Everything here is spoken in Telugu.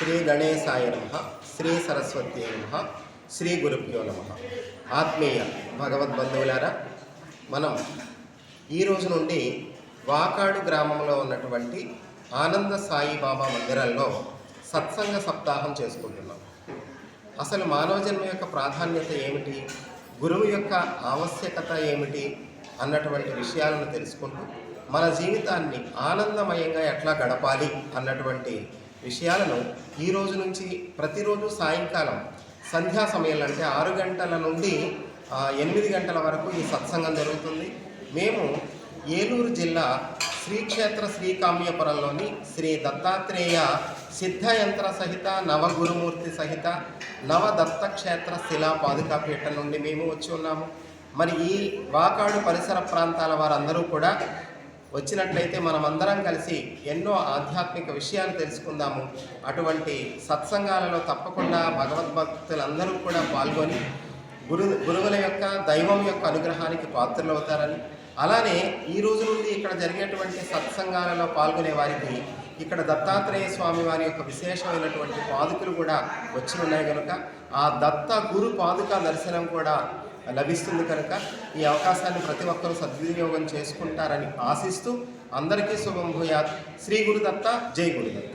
శ్రీ గణేశాయ నమః, శ్రీ సరస్వతి నమః, శ్రీ గురుభ్యో నమః. ఆత్మీయ భగవద్బంధువులారా, మనం ఈ రోజు నుండి వాకాడు గ్రామంలో ఉన్నటువంటి ఆనంద సాయిబాబా మందిరంలో సత్సంగ సప్తాహం చేసుకుంటున్నాం. అసలు మానవ జన్మ యొక్క ప్రాధాన్యత ఏమిటి, గురువు యొక్క ఆవశ్యకత ఏమిటి అన్నటువంటి విషయాలను తెలుసుకుంటూ మన జీవితాన్ని ఆనందమయంగా ఎట్లా గడపాలి అన్నటువంటి విషయాలను ఈ రోజు నుంచి ప్రతిరోజు సాయంకాలం సంధ్యా సమయంలో అంటే 6 గంటల నుండి 8 గంటల వరకు ఈ సత్సంగం జరుగుతుంది. మేము ఏలూరు జిల్లా శ్రీక్షేత్ర శ్రీకామ్యపురంలోని శ్రీ దత్తాత్రేయ సిద్ధయంత్ర సహిత నవగురుమూర్తి సహిత నవదత్తక్షేత్ర శిలా పాదుకాపీఠం నుండి మేము వచ్చి ఉన్నాము. మరి ఈ వాకాడు పరిసర ప్రాంతాల వారందరూ కూడా వచ్చినట్లయితే మనమందరం కలిసి ఎన్నో ఆధ్యాత్మిక విషయాలు తెలుసుకుందాము. అటువంటి సత్సంగాలలో తప్పకుండా భగవద్భక్తులందరూ కూడా పాల్గొని గురువుల యొక్క దైవం యొక్క అనుగ్రహానికి పాత్రలవుతారని, అలానే ఈ రోజు నుండి ఇక్కడ జరిగేటువంటి సత్సంగాలలో పాల్గొనే వారికి ఇక్కడ దత్తాత్రేయ స్వామి వారి యొక్క విశేషమైనటువంటి పాదుకలు కూడా వచ్చి ఉన్నాయి కనుక ఆ దత్త గురు పాదుక దర్శనం కూడా లభిస్తుంది కనుక ఈ అవకాశాన్ని ప్రతి ఒక్కరూ సద్వినియోగం చేసుకుంటారని ఆశిస్తూ అందరికీ శుభం భూయాత్. శ్రీ గురుదత్త, జై గురుదత్త.